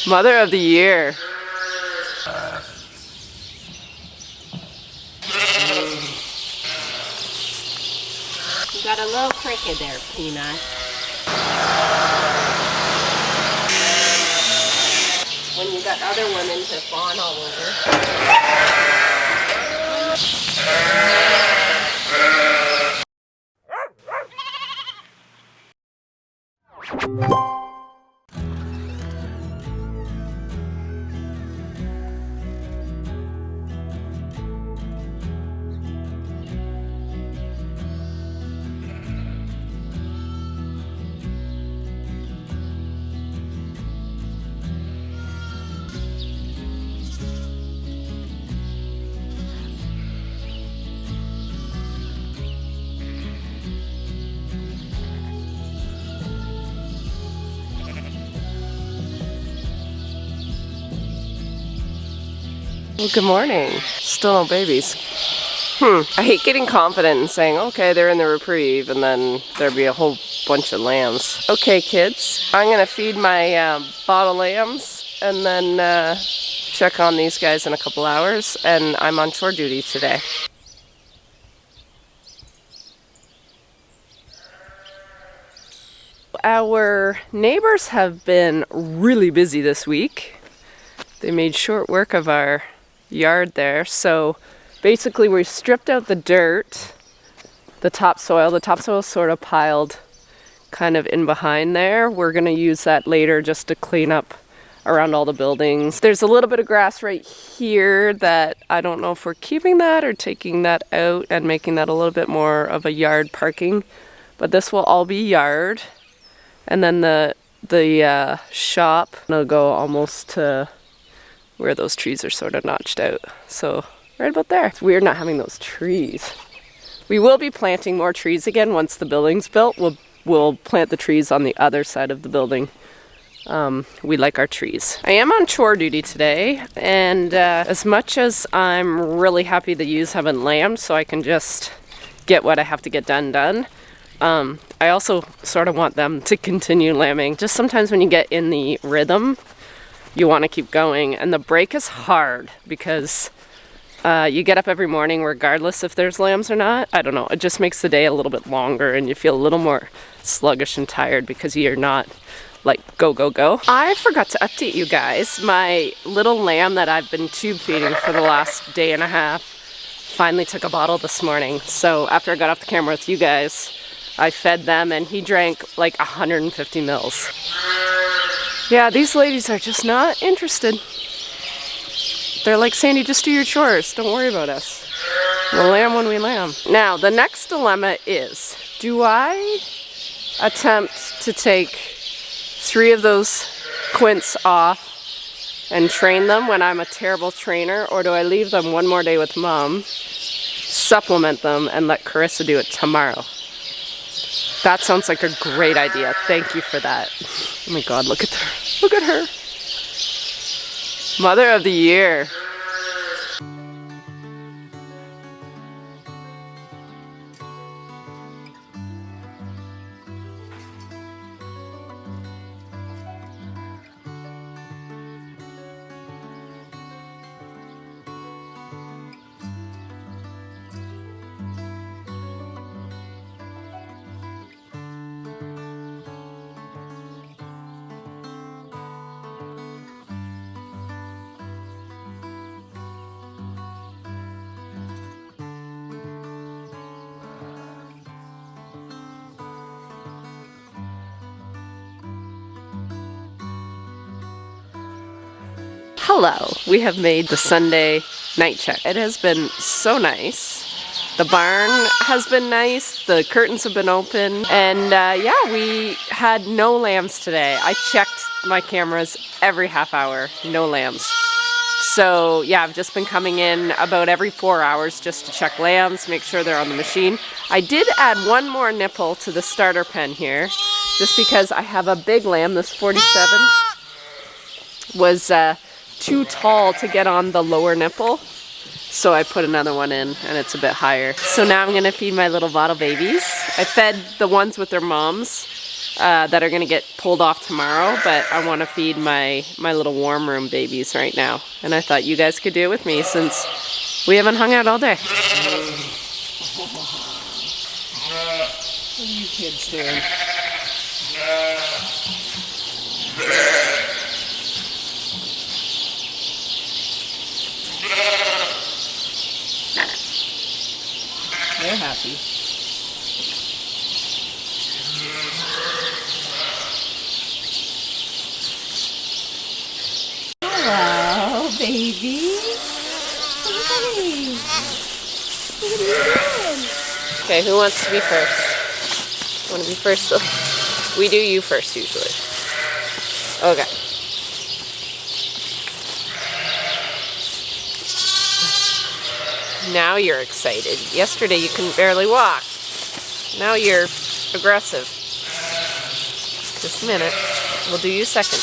Mother of the year. You got a little cricket there, Peanut. When you got other women to fawn all over. Well, good morning. Still no babies. I hate getting confident and saying, okay, they're in the reprieve, and then there'll be a whole bunch of lambs. Okay, kids, I'm gonna feed my bottle lambs and then check on these guys in a couple hours, and I'm on chore duty today. Our neighbors have been really busy this week. They made short work of our yard there. So basically we stripped out the dirt, the topsoil. The topsoil is sort of piled kind of in behind there. We're going to use that later just to clean up around all the buildings. There's a little bit of grass right here that I don't know if we're keeping that or taking that out and making that a little bit more of a yard parking. But this will all be yard. And then the shop will go almost to where those trees are sort of notched out. So right about there. It's weird not having those trees. We will be planting more trees again once the building's built. We'll plant the trees on the other side of the building. We like our trees. I am on chore duty today, and as much as I'm really happy the ewes haven't lambed so I can just get what I have to get done, I also sort of want them to continue lambing. Just sometimes when you get in the rhythm, you want to keep going, and the break is hard because you get up every morning regardless if there's lambs or not. I don't know, it just makes the day a little bit longer and you feel a little more sluggish and tired because you're not like go, go, go. I forgot to update you guys. My little lamb that I've been tube feeding for the last day and a half finally took a bottle this morning. So after I got off the camera with you guys, I fed them and he drank like 150 mils. Yeah, these ladies are just not interested. They're like, Sandy, just do your chores. Don't worry about us. We'll lamb when we lamb. Now, the next dilemma is, do I attempt to take 3 of those quints off and train them when I'm a terrible trainer, or do I leave them one more day with Mom, supplement them, and let Carissa do it tomorrow? That sounds like a great idea. Thank you for that. Oh my God, look at her. Look at her. Mother of the year. Hello, we have made the Sunday night check. It has been so nice. The barn has been nice, the curtains have been open, and yeah, we had no lambs today. I checked my cameras every half hour, no lambs. So yeah, I've just been coming in about every 4 hours just to check lambs, make sure they're on the machine. I did add one more nipple to the starter pen here, just because I have a big lamb. This 47 was too tall to get on the lower nipple, so I put another one in and it's a bit higher. So now I'm gonna feed my little bottle babies. I fed the ones with their moms that are gonna get pulled off tomorrow, but I wanna feed my little warm room babies right now. And I thought you guys could do it with me since we haven't hung out all day. What are you kids doing? They're happy. Hello, baby. Hey. What are you doing? Okay, who wants to be first? Want to be first? We do you first usually. Okay. Now you're excited. Yesterday you couldn't barely walk. Now you're aggressive. Just a minute. We'll do you second.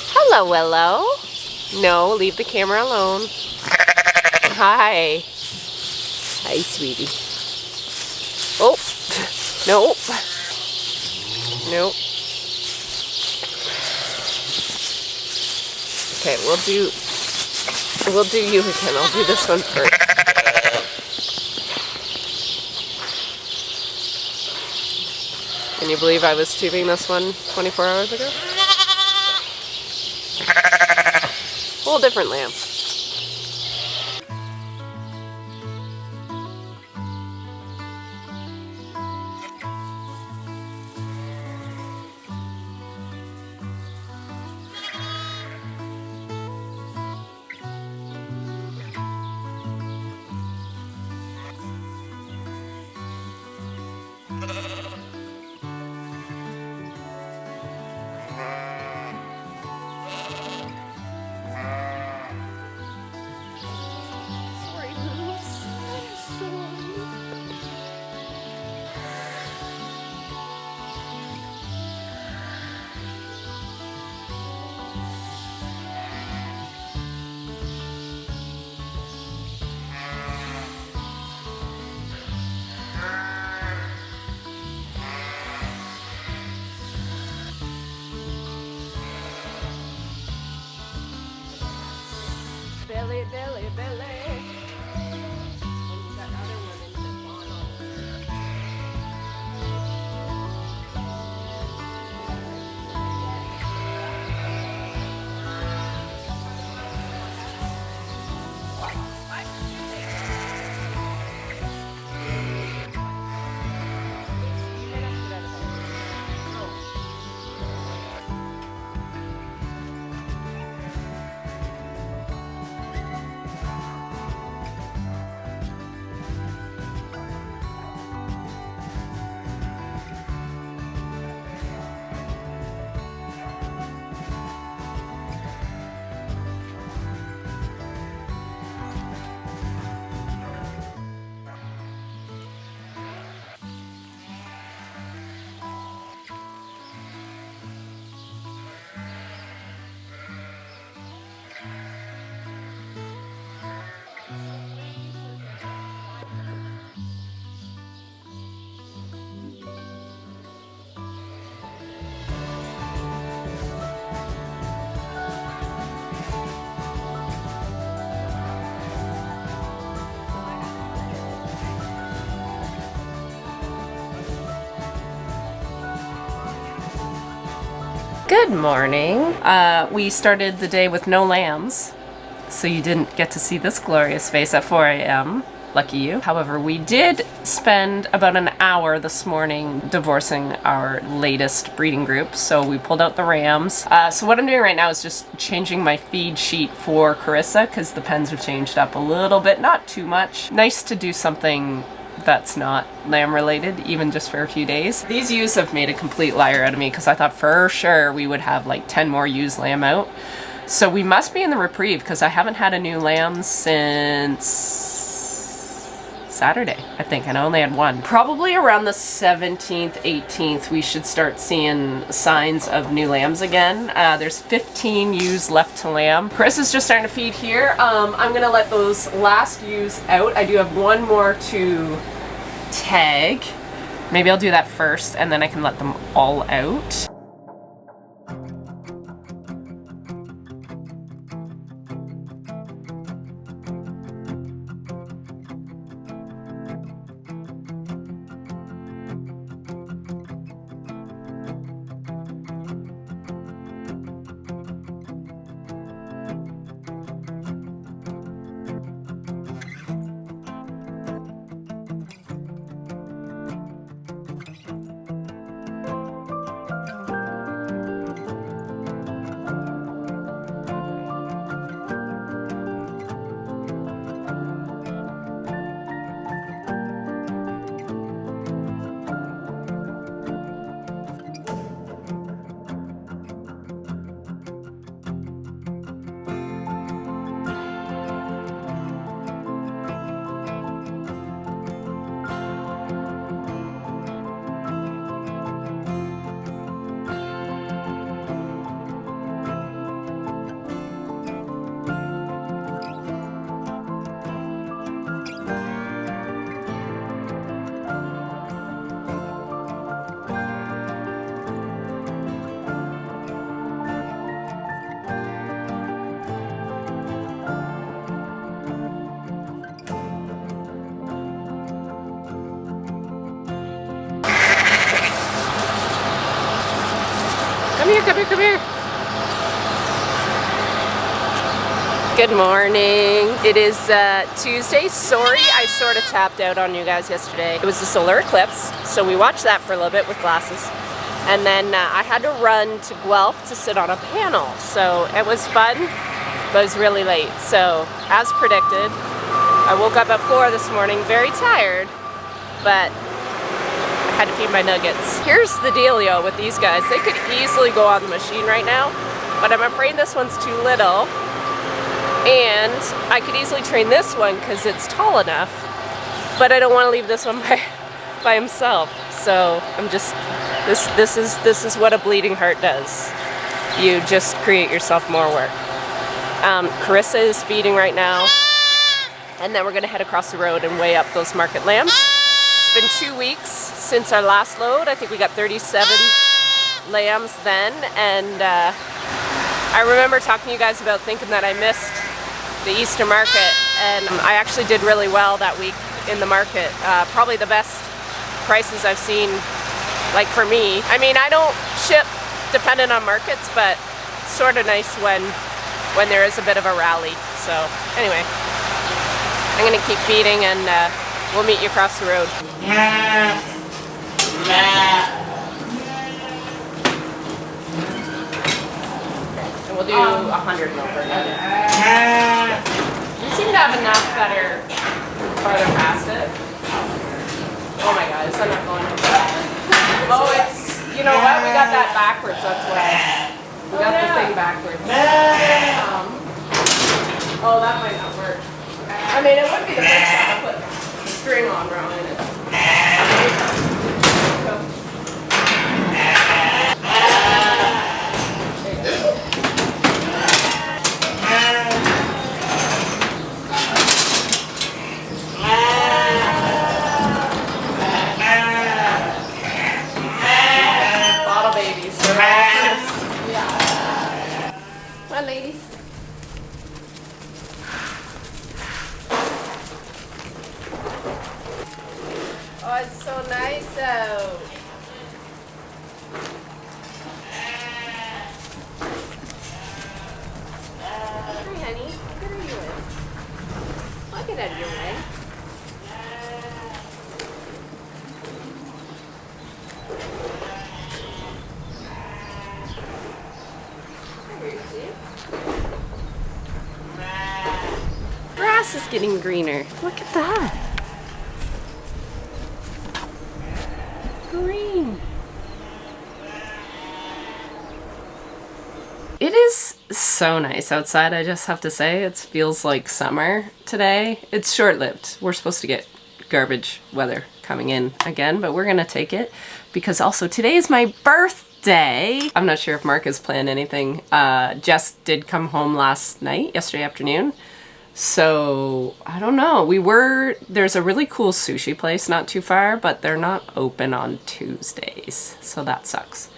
Hello, hello. No, leave the camera alone. Hi. Hi, sweetie. Oh. Nope. Nope. Okay, we'll do you again. I'll do this one first. Can you believe I was tubing this one 24 hours ago? Whole different lamb. Billy, Billy, Billy. Good morning. We started the day with no lambs, so you didn't get to see this glorious face at 4 a.m. Lucky you. However, we did spend about an hour this morning divorcing our latest breeding group, so we pulled out the rams. So what I'm doing right now is just changing my feed sheet for Carissa, because the pens have changed up a little bit, not too much. Nice to do something that's not lamb related, even just for a few days. These ewes have made a complete liar out of me, because I thought for sure we would have like 10 more ewes lamb out. So we must be in the reprieve, because I haven't had a new lamb since Saturday, I think, and I only had one. Probably around the 17th, 18th, we should start seeing signs of new lambs again. There's 15 ewes left to lamb. Chris is just starting to feed here. I'm gonna let those last ewes out. I do have one more to tag. Maybe I'll do that first, and then I can let them all out. Come here, come here, come here. Good morning. It is Tuesday. Sorry, I sort of tapped out on you guys yesterday. It was the solar eclipse, so we watched that for a little bit with glasses. And then I had to run to Guelph to sit on a panel. So it was fun, but it was really late. So as predicted, I woke up at 4 this morning, very tired, but had to feed my nuggets. Here's the dealio with these guys. They could easily go on the machine right now, but I'm afraid this one's too little. And I could easily train this one because it's tall enough, but I don't want to leave this one by himself. So I'm just, this is what a bleeding heart does. You just create yourself more work. Carissa is feeding right now, and then we're gonna head across the road and weigh up those market lambs. It's been 2 weeks since our last load. I think we got 37 lambs then, and I remember talking to you guys about thinking that I missed the Easter market, and I actually did really well that week in the market. Probably the best prices I've seen, like for me. I mean, I don't ship dependent on markets, but it's sort of nice when there is a bit of a rally. So anyway, I'm gonna keep feeding, and we'll meet you across the road. And we'll do 100 mil per minute. You seem to have enough that are farther past it. Oh my god, I'm not going to that. Oh, it's, you know what? We got that backwards, that's why. We got the thing backwards. Oh, that might not work. I mean, it would be the first time I put the string on wrong in it. Bottle babies. Yeah. Come on, ladies. Oh, it's so nice out. Hi, honey. What are you doing? I'll get out of your way. Grass is getting greener. Look at that. Green. It is so nice outside, I just have to say. It feels like summer today. It's short-lived. We're supposed to get garbage weather coming in again, but we're gonna take it because also today is my birthday. I'm not sure if Mark has planned anything. Jess did come home yesterday afternoon. So I don't know. There's a really cool sushi place not too far, but they're not open on Tuesdays. So that sucks.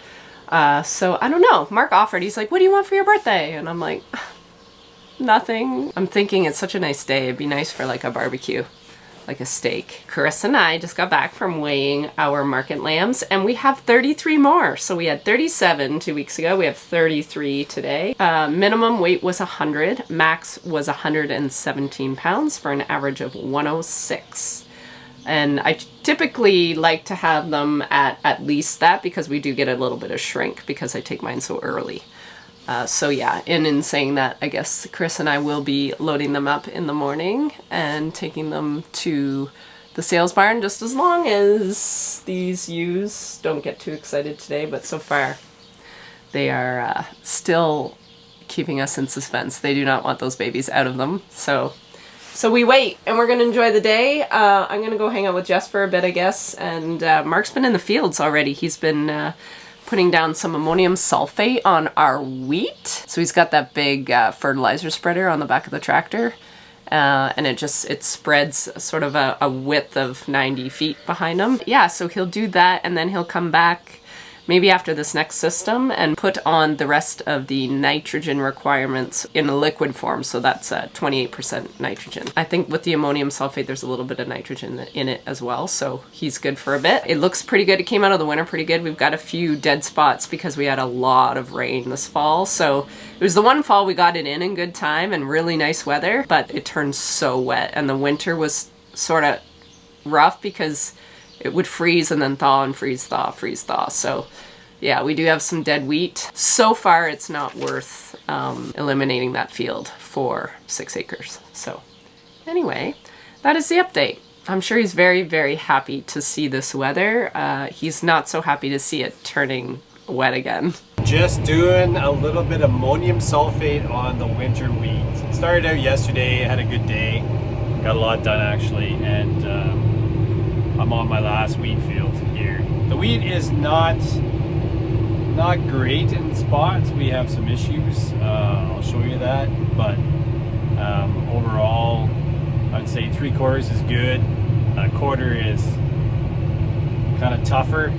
So I don't know. Mark offered, he's like, what do you want for your birthday? And I'm like, nothing. I'm thinking it's such a nice day. It'd be nice for like a barbecue, like a steak. Chris and I just got back from weighing our market lambs and we have 33 more. So we had 37 2 weeks ago. We have 33 today. Minimum weight was 100. Max was 117 pounds for an average of 106. And I typically like to have them at least that because we do get a little bit of shrink because I take mine so early. So yeah, and in saying that, I guess Chris and I will be loading them up in the morning and taking them to the sales barn just as long as these ewes don't get too excited today. But so far, they are still keeping us in suspense. They do not want those babies out of them. So we wait and we're going to enjoy the day. I'm going to go hang out with Jess for a bit, I guess. And Mark's been in the fields already. He's been putting down some ammonium sulfate on our wheat. So he's got that big fertilizer spreader on the back of the tractor. And it spreads sort of a width of 90 feet behind him. Yeah, so he'll do that and then he'll come back maybe after this next system and put on the rest of the nitrogen requirements in a liquid form. So that's 28% nitrogen. I think with the ammonium sulfate, there's a little bit of nitrogen in it as well. So he's good for a bit. It looks pretty good. It came out of the winter pretty good. We've got a few dead spots because we had a lot of rain this fall. So it was the one fall we got it in good time and really nice weather, but it turned so wet. And the winter was sort of rough because it would freeze and then thaw and freeze, thaw, freeze, thaw. So yeah, we do have some dead wheat. So far, it's not worth eliminating that field for 6 acres. So anyway, that is the update. I'm sure he's very, very happy to see this weather. He's not so happy to see it turning wet again. Just doing a little bit of ammonium sulfate on the winter wheat. Started out yesterday, had a good day. Got a lot done actually, and I'm on my last wheat field here. The wheat is not great in spots. We have some issues. I'll show you that. But overall, I'd say 3/4 is good. A quarter is kind of tougher.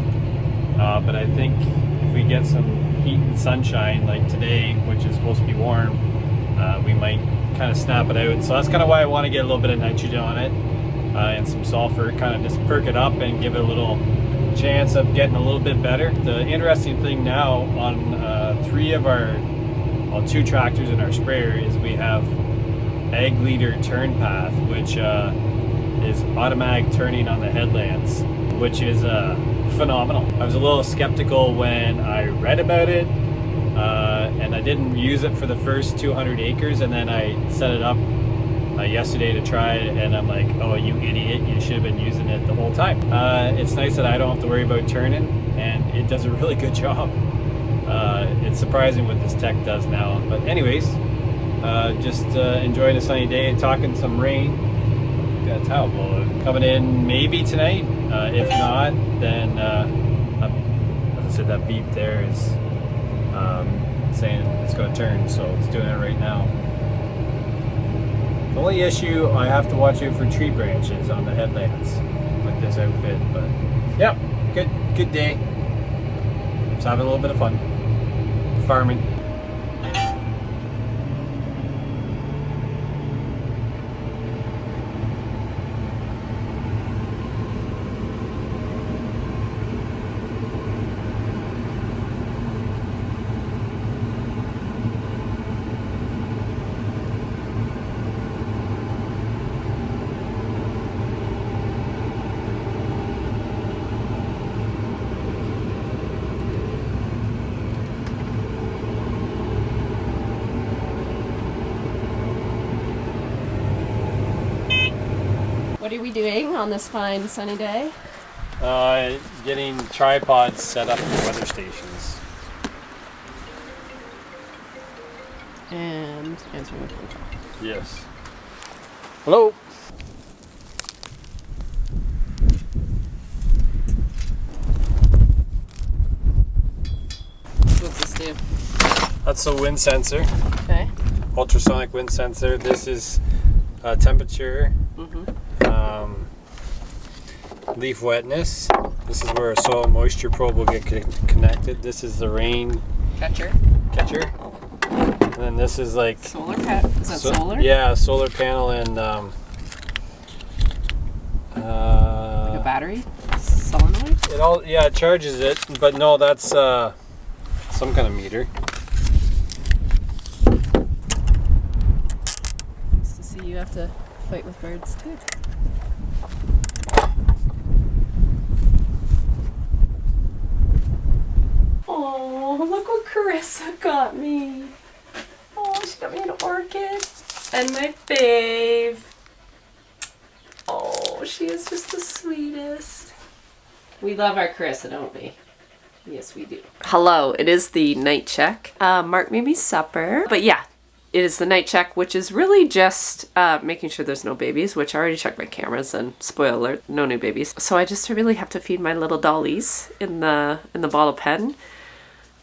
But I think if we get some heat and sunshine like today, which is supposed to be warm, we might kind of snap it out. So that's kind of why I want to get a little bit of nitrogen on it. And some sulfur, kind of just perk it up and give it a little chance of getting a little bit better. The interesting thing now on 2 tractors in our sprayer is we have egg leader turn path, which is automatic turning on the headlands, which is phenomenal. I was a little skeptical when I read about it, and I didn't use it for the first 200 acres, and then I set it up yesterday to try it, and I'm like, oh, you idiot, you should have been using it the whole time. It's nice that I don't have to worry about turning, and it does a really good job. It's surprising what this tech does now. But anyways, just enjoying a sunny day, talking some rain. Got a towel blower coming in maybe tonight. If not, then as I said, that beep there is saying it's going to turn, so it's doing it right now. The only issue, I have to watch out for tree branches on the headlands with this outfit, but yeah, good day. Just having a little bit of fun farming. What are we doing on this fine sunny day? Getting tripods set up in weather stations. And answering a phone call. Yes. Hello. That's a wind sensor. Okay. Ultrasonic wind sensor. This is temperature, leaf wetness. This is where a soil moisture probe will get connected. This is the rain catcher. And then this is like Solar panel. Is that solar? Yeah, solar panel and Like a battery? Solenoid? it charges it, but no, that's some kind of meter. Just to see you have to fight with birds too. Oh, look what Carissa got me. Oh, she got me an orchid. And my fave. Oh, she is just the sweetest. We love our Carissa, don't we? Yes, we do. Hello, it is the night check. Mark made me supper. But yeah, it is the night check, which is really just making sure there's no babies, which I already checked my cameras and spoiler alert, no new babies. So I just really have to feed my little dollies in the bottle pen.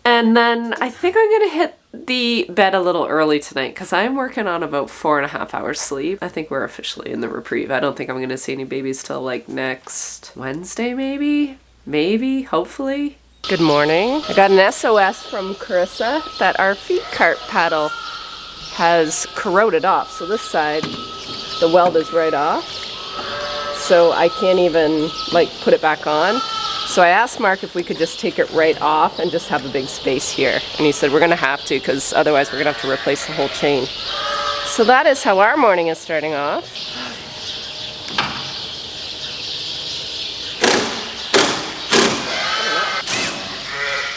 And then I think I'm gonna hit the bed a little early tonight because I'm working on about 4.5 hours sleep. I think we're officially in the reprieve. I don't think I'm gonna see any babies till like next Wednesday maybe? Maybe, hopefully. Good morning. I got an SOS from Carissa that our feed cart paddle has corroded off. So this side, the weld is right off. So I can't even like put it back on. So I asked Mark if we could just take it right off and just have a big space here. And he said we're gonna have to because otherwise we're gonna have to replace the whole chain. So that is how our morning is starting off.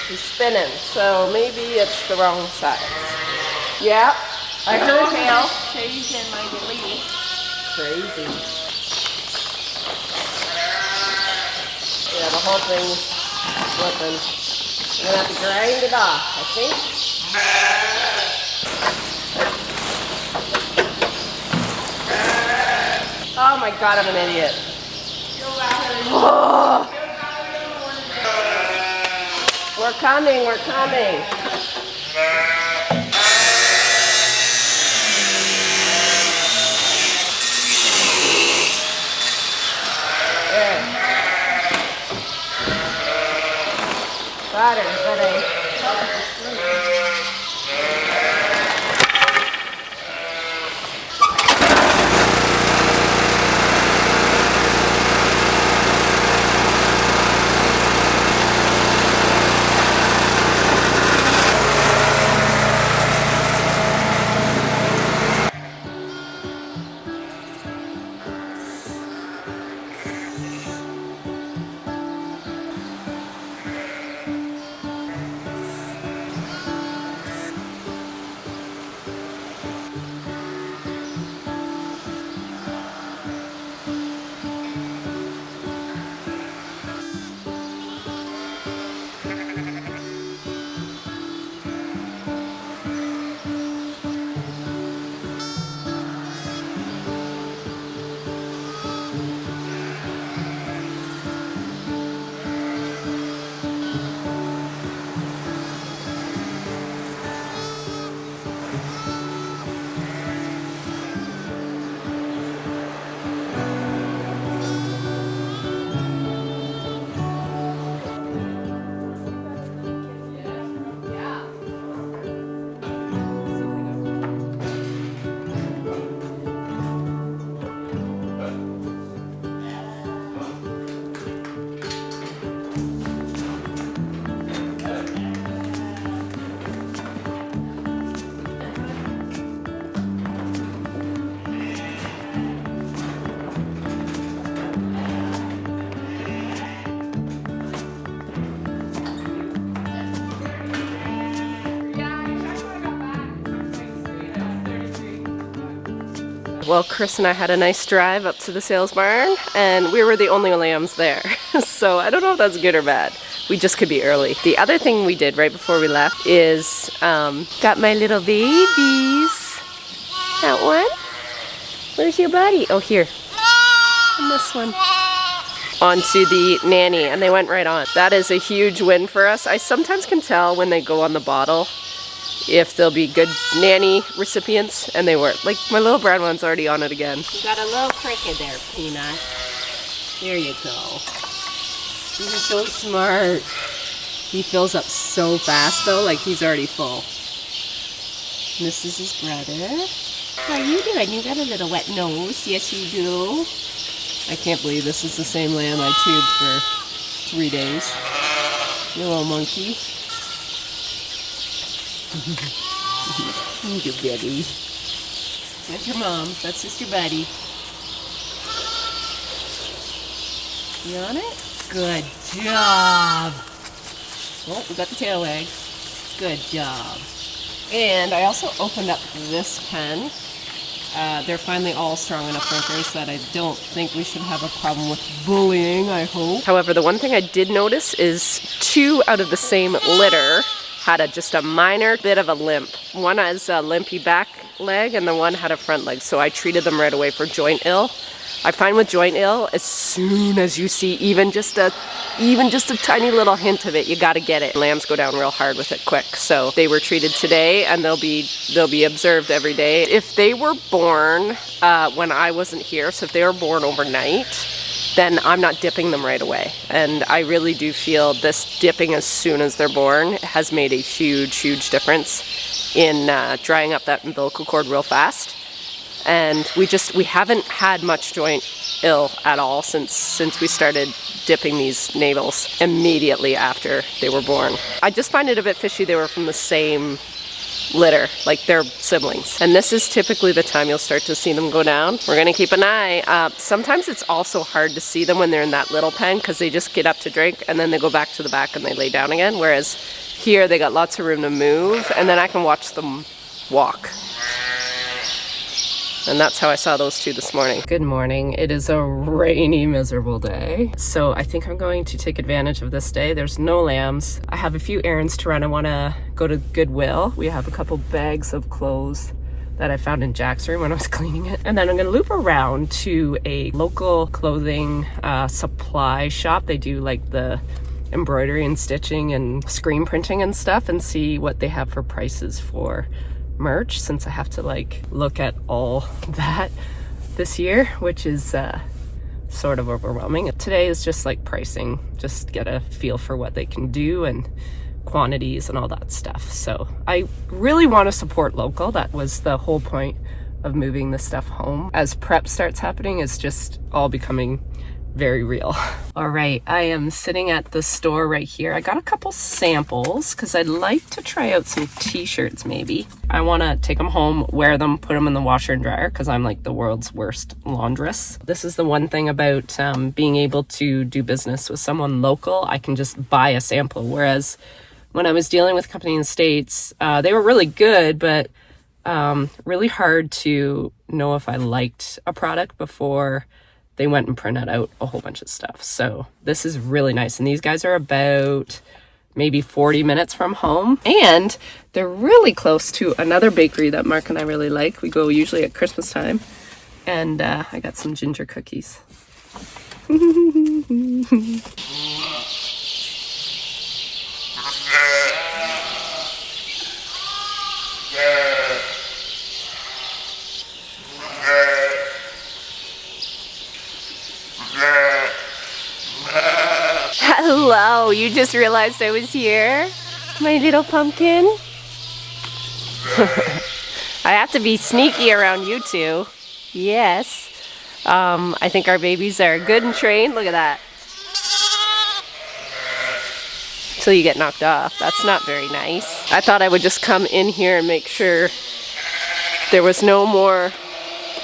He's spinning, so maybe it's the wrong side. Yep, I heard hail. Crazy. Yeah, the whole thing's flipping. I'm gonna have to grind it off, I think. Oh my god, I'm an idiot. Oh. We're coming, we're coming. There. Butter. Well, Chris and I had a nice drive up to the sales barn, and we were the only lambs there. So I don't know if that's good or bad. We just could be early. The other thing we did right before we left is got my little babies. That one? Where's your buddy? Oh, here. And this one. Onto the nanny, and they went right on. That is a huge win for us. I sometimes can tell when they go on the bottle if they'll be good nanny recipients, and they were. Like, my little brown one's already on it again. You got a little cricket there, Peanut. There you go. He's so smart. He fills up so fast though, like he's already full. And this is his brother. How are you doing? You got a little wet nose. Yes, you do. I can't believe this is the same lamb I tubed for 3 days. You little monkey. You buddy. That's your mom. That's just your buddy. You on it? Good job. Oh, we got the tail wag. Good job. And I also opened up this pen. They're finally all strong enough drinkers that I don't think we should have a problem with bullying, I hope. However, the one thing I did notice is 2 out of the same litter had just a minor bit of a limp. One has a limpy back leg and the one had a front leg, so I treated them right away for joint ill. I find with joint ill, as soon as you see even just a tiny little hint of it, you gotta get it. Lambs go down real hard with it quick. So they were treated today and they'll be observed every day. If they were born when I wasn't here, so if they were born overnight, then I'm not dipping them right away. And I really do feel this dipping as soon as they're born has made a huge difference in drying up that umbilical cord real fast. And we haven't had much joint ill at all since we started dipping these navels immediately after they were born. I just find it a bit fishy they were from the same litter, like they're siblings. And this is typically the time you'll start to see them go down. We're gonna keep an eye. Sometimes it's also hard to see them when they're in that little pen because they just get up to drink and then they go back to the back and they lay down again. Whereas here they got lots of room to move and then I can watch them walk. And that's how I saw those 2 this morning. Good morning. It is a rainy, miserable day. So I think I'm going to take advantage of this day. There's no lambs. I have a few errands to run. I want to go to Goodwill. We have a couple bags of clothes that I found in Jack's room when I was cleaning it. And then I'm going to loop around to a local clothing supply shop. They do like the embroidery and stitching and screen printing and stuff and see what they have for prices for merch, since I have to like look at all that this year, which is sort of overwhelming. Today is just like pricing, just get a feel for what they can do and quantities and all that stuff. So I really want to support local. That was the whole point of moving this stuff home. As prep starts happening, it's just all becoming very real. All right, I am sitting at the store right here. I got a couple samples because I'd like to try out some t-shirts maybe. I want to take them home, wear them, put them in the washer and dryer because I'm like the world's worst laundress. This is the one thing about being able to do business with someone local. I can just buy a sample, whereas when I was dealing with a company in the States, they were really good, but really hard to know if I liked a product before they went and printed out a whole bunch of stuff. So this is really nice. And these guys are about maybe 40 minutes from home. And they're really close to another bakery that Mark and I really like. We go usually at Christmas time. And I got some ginger cookies. Hello, you just realized I was here? My little pumpkin? I have to be sneaky around you two. Yes. I think our babies are good and trained. Look at that. Till you get knocked off. That's not very nice. I thought I would just come in here and make sure there was no more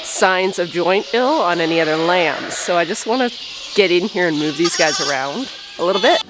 signs of joint ill on any other lambs. So I just want to get in here and move these guys around a little bit.